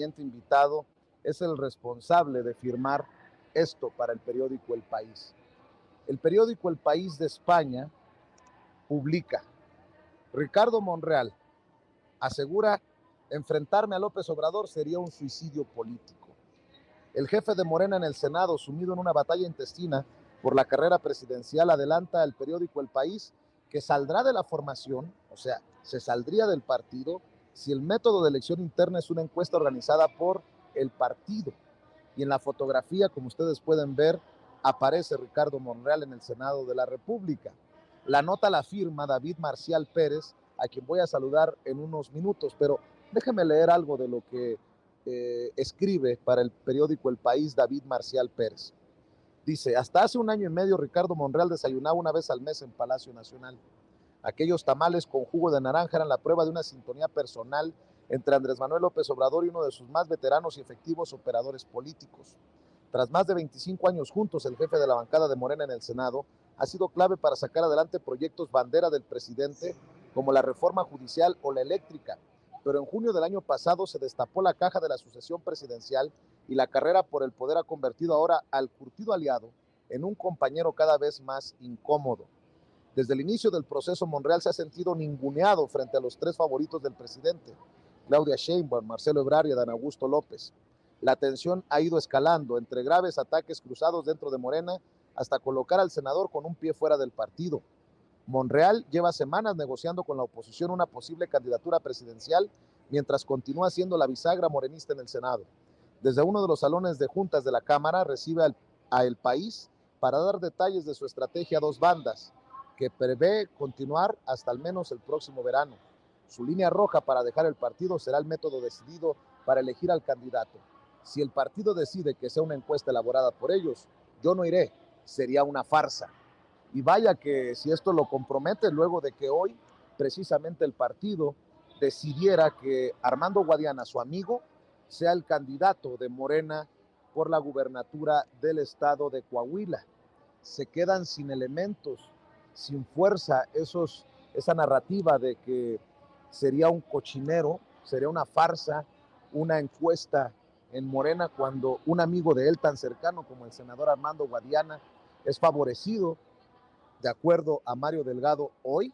siguiente invitado es el responsable de firmar esto para el periódico El País. El periódico El País de España publica: Ricardo Monreal asegura enfrentarme a López Obrador sería un suicidio político. El jefe de Morena en el Senado, sumido en una batalla intestina por la carrera presidencial, adelanta al periódico El País que saldrá de la formación, o sea, se saldría del partido si el método de elección interna es una encuesta organizada por el partido. Y en la fotografía, como ustedes pueden ver, aparece Ricardo Monreal en el Senado de la República. La nota la firma David Marcial Pérez, a quien voy a saludar en unos minutos, pero déjeme leer algo de lo que escribe para el periódico El País David Marcial Pérez. Dice: hasta hace 1 año y medio Ricardo Monreal desayunaba una vez al mes en Palacio Nacional. Aquellos tamales con jugo de naranja eran la prueba de una sintonía personal entre Andrés Manuel López Obrador y uno de sus más veteranos y efectivos operadores políticos. Tras más de 25 años juntos, el jefe de la bancada de Morena en el Senado ha sido clave para sacar adelante proyectos bandera del presidente como la reforma judicial o la eléctrica. Pero en junio del año pasado se destapó la caja de la sucesión presidencial y la carrera por el poder ha convertido ahora al curtido aliado en un compañero cada vez más incómodo. Desde el inicio del proceso, Monreal se ha sentido ninguneado frente a los 3 favoritos del presidente: Claudia Sheinbaum, Marcelo Ebrard y Adán Augusto López. La tensión ha ido escalando entre graves ataques cruzados dentro de Morena hasta colocar al senador con un pie fuera del partido. Monreal lleva semanas negociando con la oposición una posible candidatura presidencial mientras continúa siendo la bisagra morenista en el Senado. Desde uno de los salones de juntas de la Cámara recibe a El País para dar detalles de su estrategia a 2 bandas, que prevé continuar hasta al menos el próximo verano. Su línea roja para dejar el partido será el método decidido para elegir al candidato. Si el partido decide que sea una encuesta elaborada por ellos, yo no iré, sería una farsa. Y vaya que si esto lo compromete luego de que hoy precisamente el partido decidiera que Armando Guadiana, su amigo, sea el candidato de Morena por la gubernatura del estado de Coahuila. Se quedan sin elementos, sin fuerza, esa narrativa de que sería un cochinero, sería una farsa, una encuesta en Morena, cuando un amigo de él tan cercano como el senador Armando Guadiana es favorecido. De acuerdo a Mario Delgado hoy,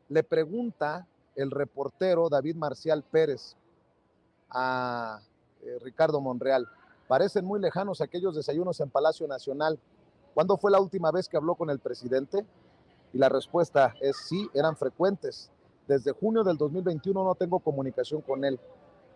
le pregunta el reportero David Marcial Pérez a Ricardo Monreal: parecen muy lejanos aquellos desayunos en Palacio Nacional. ¿Cuándo fue la última vez que habló con el presidente? Y la respuesta es sí, eran frecuentes. Desde junio del 2021 no tengo comunicación con él.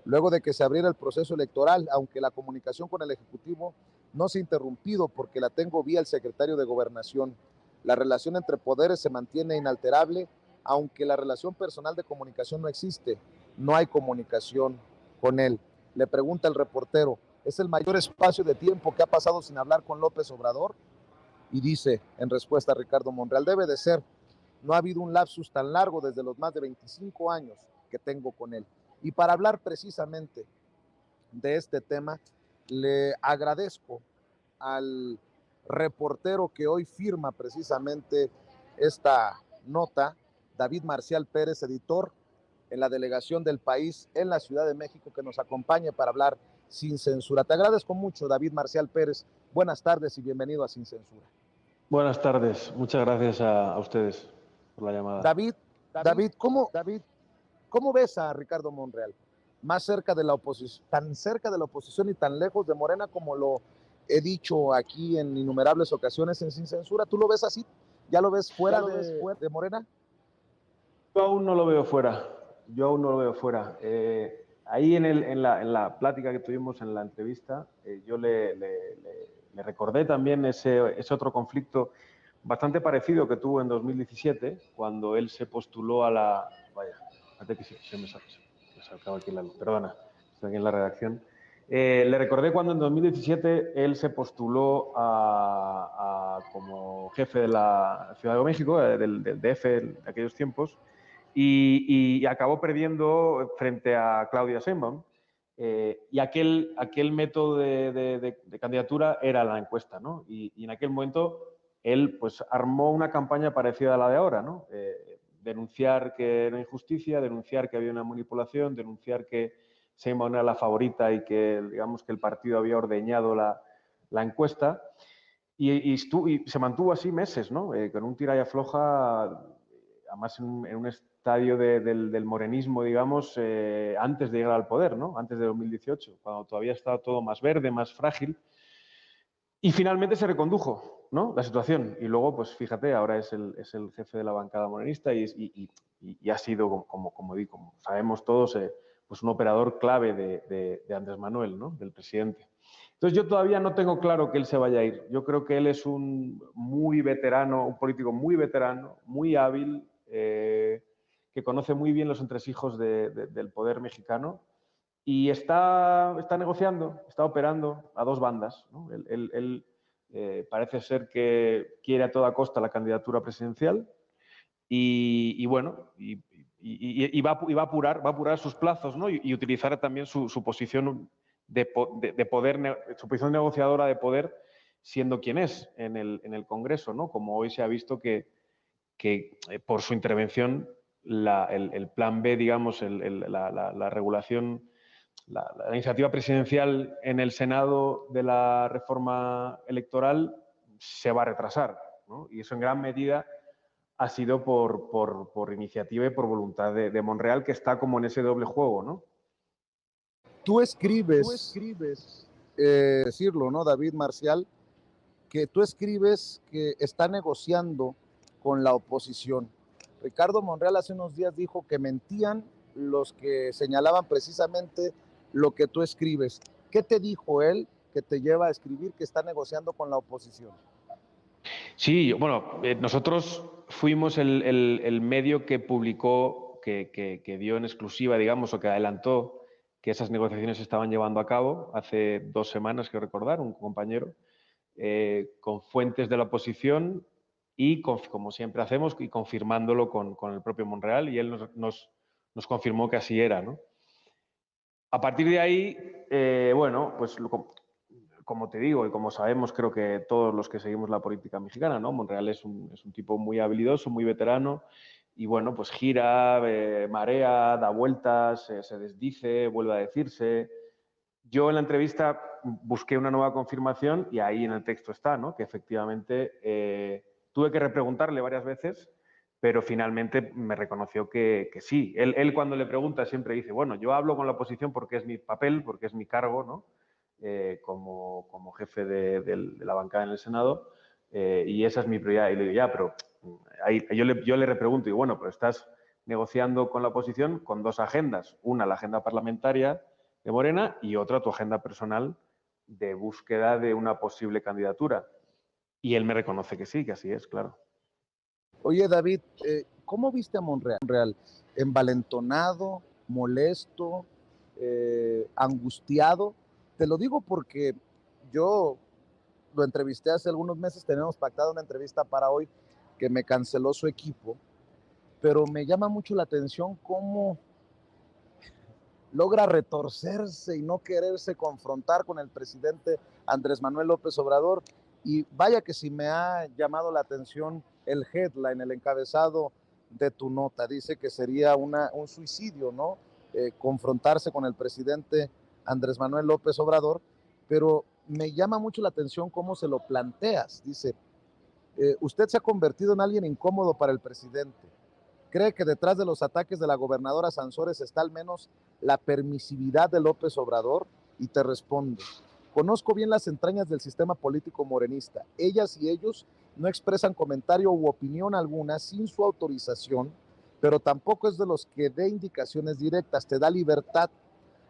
Luego de que se abriera el proceso electoral, aunque la comunicación con el Ejecutivo no se ha interrumpido porque la tengo vía el secretario de Gobernación. La relación entre poderes se mantiene inalterable, aunque la relación personal de comunicación no existe. No hay comunicación con él. Le pregunta el reportero: ¿es el mayor espacio de tiempo que ha pasado sin hablar con López Obrador? Y dice en respuesta a Ricardo Monreal: debe de ser. No ha habido un lapsus tan largo desde los más de 25 años que tengo con él. Y para hablar precisamente de este tema, le agradezco al reportero que hoy firma precisamente esta nota, David Marcial Pérez, editor en la delegación del País en la Ciudad de México, que nos acompañe para hablar sin censura. Te agradezco mucho, David Marcial Pérez. Buenas tardes y bienvenido a Sin Censura. Buenas tardes, muchas gracias a ustedes por la llamada. David, ¿cómo ves a Ricardo Monreal? Más cerca de la oposición, tan cerca de la oposición y tan lejos de Morena, como lo he dicho aquí en innumerables ocasiones en Sin Censura. ¿Tú lo ves así? ¿Ya lo ves fuera de Morena? Yo aún no lo veo fuera. Ahí en la plática que tuvimos, en la entrevista, yo le recordé también ese otro conflicto bastante parecido que tuvo en 2017, cuando él se postuló a la... Vaya, antes que se me saltaba aquí la luz, perdona, estoy aquí en la redacción. Le recordé cuando en 2017 él se postuló como jefe de la Ciudad de México, del DF de aquellos tiempos, y acabó perdiendo frente a Claudia Sheinbaum. Y aquel método de candidatura era la encuesta, ¿no? Y en aquel momento él pues armó una campaña parecida a la de ahora, ¿no? Denunciar que era injusticia, denunciar que había una manipulación, denunciar que Sheinbaum era la favorita y que, digamos, que el partido había ordeñado la encuesta. Y se mantuvo así meses, ¿no? Con un tira y afloja, además en un estadio del morenismo, digamos, antes de llegar al poder, ¿no? Antes de 2018, cuando todavía estaba todo más verde, más frágil. Y finalmente se recondujo, ¿no?, la situación. Y luego, pues fíjate, ahora es el jefe de la bancada morenista y ha sido, como sabemos todos, pues un operador clave de Andrés Manuel, ¿no?, del presidente. Entonces yo todavía no tengo claro que él se vaya a ir. Yo creo que él es un muy veterano, un político muy veterano, muy hábil, que conoce muy bien los entresijos del poder mexicano y está negociando, está operando a dos bandas, ¿no? Él parece ser que quiere a toda costa la candidatura presidencial y bueno, va a apurar sus plazos, ¿no? Y utilizar también su posición de poder, su posición negociadora de poder, siendo quien es en el Congreso, ¿no? Como hoy se ha visto que por su intervención el plan B, digamos, la regulación, la iniciativa presidencial en el Senado de la reforma electoral se va a retrasar, ¿no? Y eso en gran medida ha sido por iniciativa y por voluntad de Monreal, que está como en ese doble juego, ¿no? Tú escribes, decirlo, ¿no, David Marcial? Que tú escribes que está negociando con la oposición. Ricardo Monreal hace unos días dijo que mentían los que señalaban precisamente lo que tú escribes. ¿Qué te dijo él que te lleva a escribir que está negociando con la oposición? Sí, bueno, nosotros fuimos el medio que publicó, que dio en exclusiva, digamos, o que adelantó que esas negociaciones se estaban llevando a cabo hace 2 semanas, quiero recordar, un compañero, con fuentes de la oposición y, como siempre hacemos, y confirmándolo con el propio Monreal, y él nos confirmó que así era, ¿no? A partir de ahí, bueno, pues como te digo y como sabemos, creo que todos los que seguimos la política mexicana, ¿no? Monreal es un tipo muy habilidoso, muy veterano y, bueno, pues gira, marea, da vueltas, se desdice, vuelve a decirse. Yo en la entrevista busqué una nueva confirmación y ahí en el texto está, ¿no?, que efectivamente tuve que repreguntarle varias veces, pero finalmente me reconoció que sí. Él cuando le pregunta siempre dice, bueno, yo hablo con la oposición porque es mi papel, porque es mi cargo, ¿no?, como jefe de la bancada en el Senado, y esa es mi prioridad. Y le digo, ya, pero ahí, yo le repregunto, y bueno, pero estás negociando con la oposición con dos agendas. Una, la agenda parlamentaria de Morena, y otra, tu agenda personal de búsqueda de una posible candidatura. Y él me reconoce que sí, que así es, claro. Oye, David, ¿cómo viste a Monreal? ¿Envalentonado, molesto, angustiado? Te lo digo porque yo lo entrevisté hace algunos meses, tenemos pactado una entrevista para hoy que me canceló su equipo, pero me llama mucho la atención cómo logra retorcerse y no quererse confrontar con el presidente Andrés Manuel López Obrador. Y vaya que sí me ha llamado la atención el headline, el encabezado de tu nota. Dice que sería un suicidio, ¿no? Confrontarse con el presidente Andrés Manuel López Obrador, pero me llama mucho la atención cómo se lo planteas. Dice, usted se ha convertido en alguien incómodo para el presidente. ¿Cree que detrás de los ataques de la gobernadora Sansores está al menos la permisividad de López Obrador? Y te respondo, conozco bien las entrañas del sistema político morenista. Ellas y ellos no expresan comentario u opinión alguna sin su autorización, pero tampoco es de los que dé indicaciones directas, te da libertad.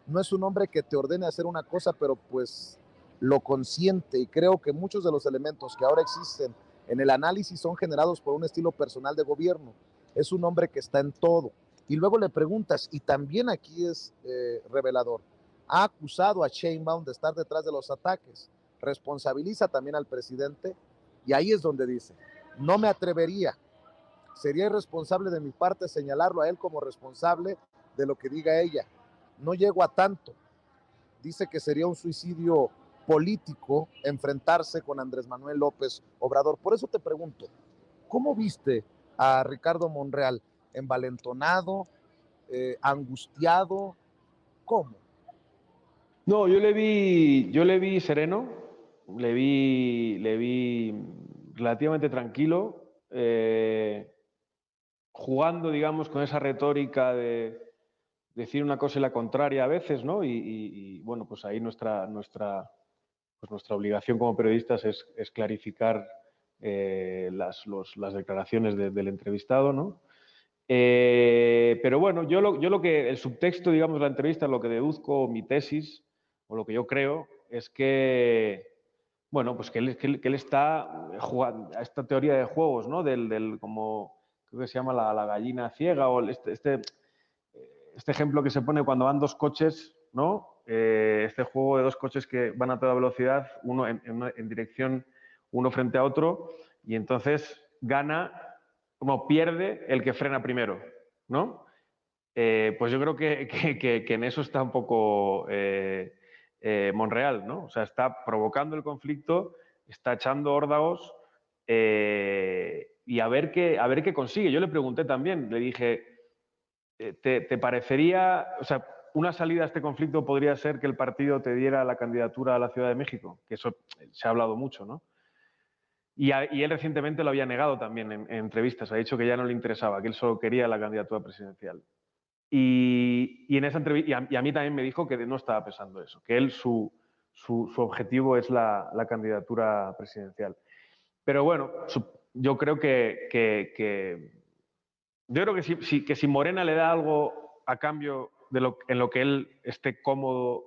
No es un hombre que te ordene hacer una cosa, pero pues lo consiente. Y creo que muchos de los elementos que ahora existen en el análisis son generados por un estilo personal de gobierno. Es un hombre que está en todo. Y luego le preguntas, y también aquí es revelador, ha acusado a Sheinbaum de estar detrás de los ataques, responsabiliza también al presidente, y ahí es donde dice, no me atrevería, sería irresponsable de mi parte señalarlo a él como responsable de lo que diga ella. No llego a tanto. Dice que sería un suicidio político enfrentarse con Andrés Manuel López Obrador. Por eso te pregunto, ¿cómo viste a Ricardo Monreal? ¿Envalentonado, angustiado? ¿Cómo? No, yo le vi sereno, le vi relativamente tranquilo, jugando, digamos, con esa retórica de decir una cosa y la contraria a veces, ¿no? Bueno, pues ahí pues nuestra obligación como periodistas es clarificar las declaraciones del entrevistado, ¿no? Pero bueno, yo lo que, el subtexto, digamos, de la entrevista, lo que deduzco, mi tesis, o lo que yo creo, es que, bueno, pues que él está jugando a esta teoría de juegos, ¿no? Como, creo que se llama la gallina ciega, o este ejemplo que se pone cuando van dos coches, ¿no? Este juego de dos coches que van a toda velocidad, uno en dirección, uno frente a otro, y entonces gana, como pierde el que frena primero, ¿no? Pues yo creo que en eso está un poco Monreal, ¿no? O sea, está provocando el conflicto, está echando órdagos y a ver qué consigue. Yo le pregunté también, le dije, ¿te parecería, o sea, una salida a este conflicto podría ser que el partido te diera la candidatura a la Ciudad de México? Que eso se ha hablado mucho, ¿no? Y él recientemente lo había negado también en entrevistas, ha dicho que ya no le interesaba, que él solo quería la candidatura presidencial. En esa entrevista, y a mí también me dijo que no estaba pensando eso, que él su objetivo es la candidatura presidencial. Pero bueno, yo creo que si Morena le da algo a cambio en lo que él esté cómodo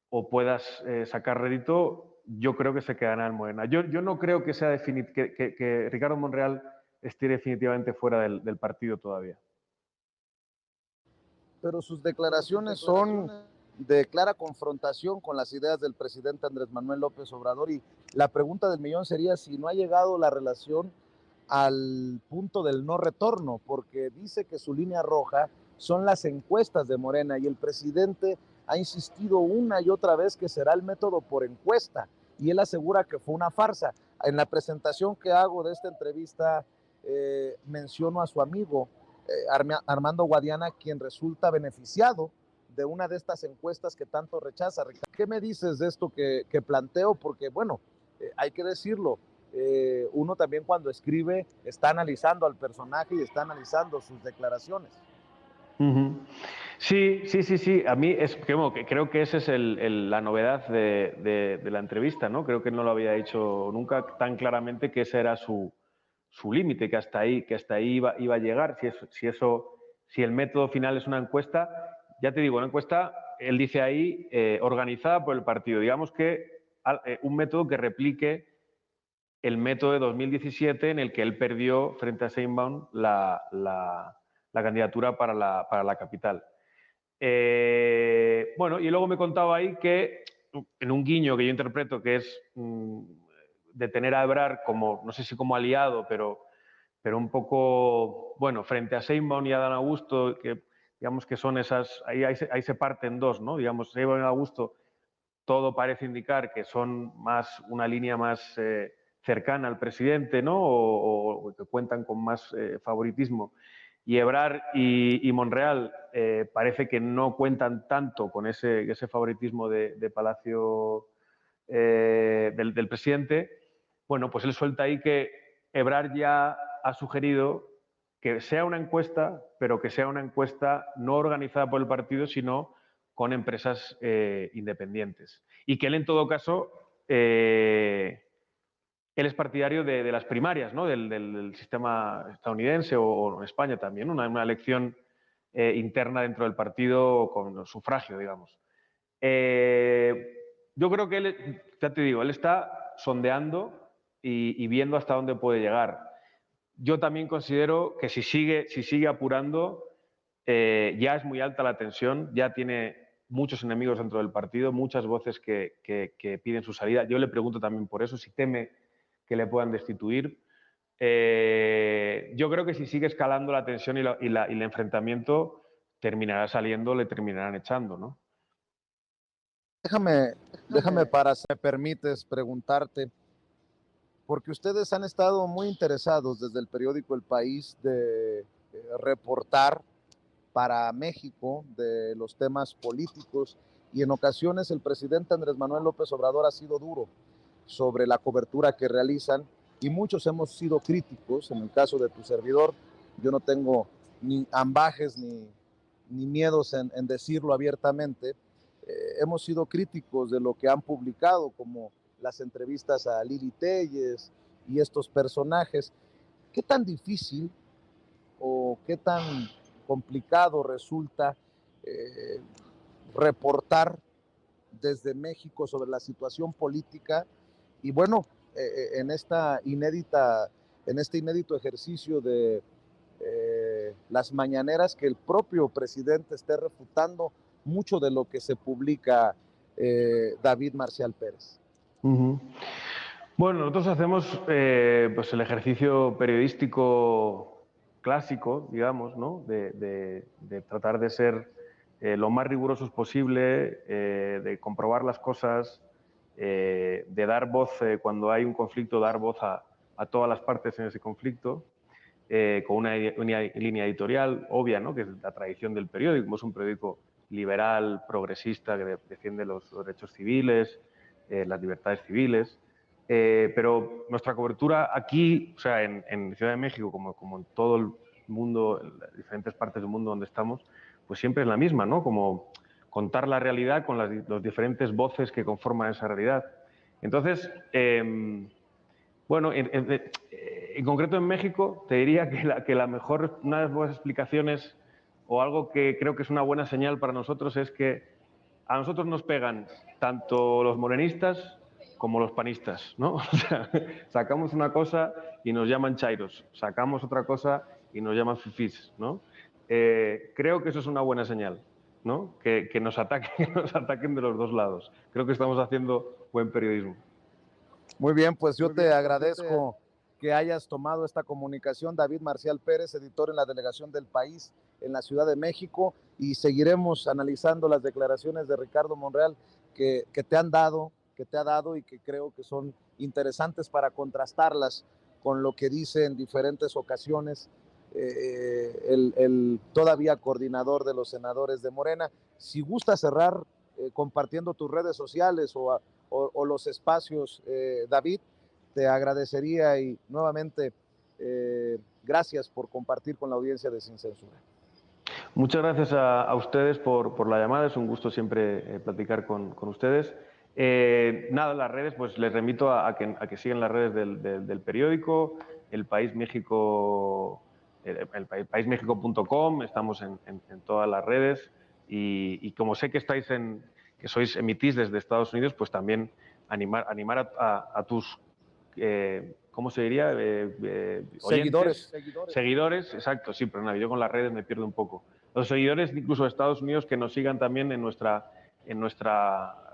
o puedas sacar rédito, yo creo que se quedará en Morena. Yo no creo que sea que Ricardo Monreal esté definitivamente fuera del partido todavía. Pero sus declaraciones son de clara confrontación con las ideas del presidente Andrés Manuel López Obrador, y la pregunta del millón sería si no ha llegado la relación al punto del no retorno, porque dice que su línea roja son las encuestas de Morena, y el presidente ha insistido una y otra vez que será el método por encuesta, y él asegura que fue una farsa. En la presentación que hago de esta entrevista menciono a su amigo Armando Guadiana, quien resulta beneficiado de una de estas encuestas que tanto rechaza. ¿Qué me dices de esto que planteo? Porque, bueno, hay que decirlo, uno también cuando escribe está analizando al personaje y está analizando sus declaraciones. Sí. A mí es que creo que esa es la novedad de la entrevista, ¿no? Creo que no lo había dicho nunca tan claramente que ese era su límite, que hasta ahí iba a llegar. Si el método final es una encuesta, ya te digo, una encuesta, él dice ahí, organizada por el partido. Digamos que un método que replique el método de 2017 en el que él perdió frente a Sheinbaum la candidatura para la capital. Bueno, y luego me contaba ahí que en un guiño que yo interpreto que es de tener a Ebrard como, no sé si como aliado, pero un poco, bueno, frente a Sheinbaum y a Dan Augusto, que digamos que son esas, ahí se parten dos, ¿no? Digamos, Sheinbaum y Augusto, todo parece indicar que son una línea más cercana al presidente, ¿no? O que cuentan con más favoritismo. Y Ebrard y Monreal parece que no cuentan tanto con ese favoritismo de Palacio del presidente. Bueno, pues él suelta ahí que Ebrard ya ha sugerido que sea una encuesta, pero que sea una encuesta no organizada por el partido, sino con empresas independientes. Y que él, en todo caso, él es partidario de las primarias, ¿no? del sistema estadounidense o en España también, una elección interna dentro del partido con sufragio, digamos. Yo creo que él, ya te digo, él está sondeando y viendo hasta dónde puede llegar. Yo también considero que si sigue apurando, ya es muy alta la tensión, ya tiene muchos enemigos dentro del partido, muchas voces que piden su salida. Yo le pregunto también por eso, si teme que le puedan destituir. Yo creo que si sigue escalando la tensión y el enfrentamiento, terminará saliendo, le terminarán echando, ¿no? Déjame para, si me permites, preguntarte, porque ustedes han estado muy interesados desde el periódico El País de reportar para México de los temas políticos, y en ocasiones el presidente Andrés Manuel López Obrador ha sido duro sobre la cobertura que realizan y muchos hemos sido críticos. En el caso de tu servidor, yo no tengo ni ambajes ni miedos en decirlo abiertamente. Hemos sido críticos de lo que han publicado, como las entrevistas a Lili Téllez y estos personajes. ¿Qué tan difícil o qué tan complicado resulta reportar desde México sobre la situación política y bueno, en este inédito ejercicio de las mañaneras, que el propio presidente esté refutando mucho de lo que se publica David Marcial Pérez? Bueno, nosotros hacemos pues el ejercicio periodístico clásico, digamos, ¿no? de tratar de ser lo más rigurosos posible, de comprobar las cosas, de dar voz, cuando hay un conflicto, dar voz a todas las partes en ese conflicto, con una línea editorial obvia, ¿no? Que es la tradición del periódico. Es un periódico liberal, progresista, que defiende los derechos civiles, las libertades civiles. Pero nuestra cobertura aquí, o sea, en Ciudad de México, como en todo el mundo, en las diferentes partes del mundo donde estamos, pues siempre es la misma, ¿no? Como contar la realidad con las diferentes voces que conforman esa realidad. Entonces, bueno, en concreto en México, te diría que una de las buenas explicaciones o algo que creo que es una buena señal para nosotros es que a nosotros nos pegan tanto los morenistas como los panistas, ¿no? O sea, sacamos una cosa y nos llaman chairos, sacamos otra cosa y nos llaman fifís, ¿no? Creo que eso es una buena señal, ¿no? Que nos ataquen de los dos lados. Creo que estamos haciendo buen periodismo. Muy bien, pues yo te agradezco que hayas tomado esta comunicación. David Marcial Pérez, editor en la Delegación del País en la Ciudad de México, y seguiremos analizando las declaraciones de Ricardo Monreal que te ha dado y que creo que son interesantes para contrastarlas con lo que dice en diferentes ocasiones el todavía coordinador de los senadores de Morena. Si gusta cerrar compartiendo tus redes sociales o los espacios, David, te agradecería, y nuevamente gracias por compartir con la audiencia de Sin Censura. Muchas gracias a ustedes por la llamada, es un gusto siempre platicar con ustedes. Nada, las redes, pues les remito a que sigan las redes del periódico, El País México, paismexico.com, estamos en todas las redes, y como sé que emitís desde Estados Unidos, pues también animar a tus, ¿cómo se diría? Oyentes. Seguidores, exacto, sí, pero yo con las redes me pierdo un poco. Los seguidores incluso de Estados Unidos, que nos sigan también en nuestra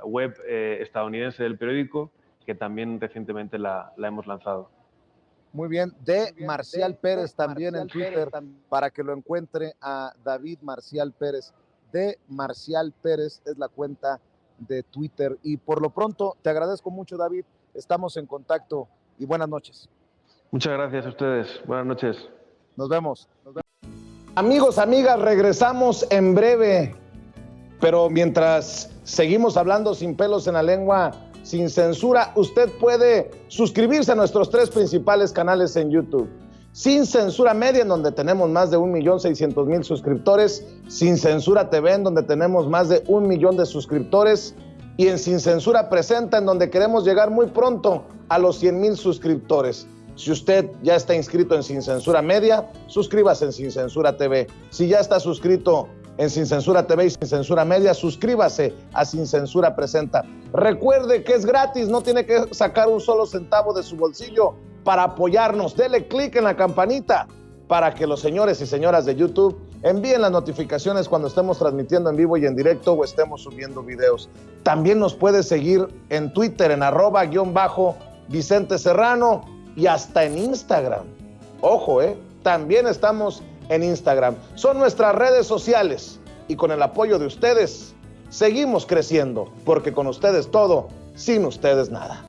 web estadounidense del periódico, que también recientemente la hemos lanzado. Muy bien, de Marcial Pérez también en Twitter, para que lo encuentre a David Marcial Pérez. De Marcial Pérez es la cuenta de Twitter. Y por lo pronto, te agradezco mucho, David. Estamos en contacto y buenas noches. Muchas gracias a ustedes. Buenas noches. Nos vemos. Amigos, amigas, regresamos en breve. Pero mientras seguimos hablando sin pelos en la lengua, sin censura, usted puede suscribirse a nuestros 3 principales canales en YouTube. Sin Censura Media, en donde tenemos más de 1.600.000 suscriptores. Sin Censura TV, en donde tenemos más de 1 millón de suscriptores. Y en Sin Censura Presenta, en donde queremos llegar muy pronto a los 100,000 suscriptores. Si usted ya está inscrito en Sin Censura Media, suscríbase en Sin Censura TV. Si ya está suscrito en Sin Censura TV y Sin Censura Media, suscríbase a Sin Censura Presenta. Recuerde que es gratis, no tiene que sacar un solo centavo de su bolsillo para apoyarnos. Dele clic en la campanita para que los señores y señoras de YouTube envíen las notificaciones cuando estemos transmitiendo en vivo y en directo o estemos subiendo videos. También nos puede seguir en Twitter en @Vicente Serrano y hasta en Instagram. Ojo, también estamos en Instagram. Son nuestras redes sociales y con el apoyo de ustedes seguimos creciendo, porque con ustedes todo, sin ustedes nada.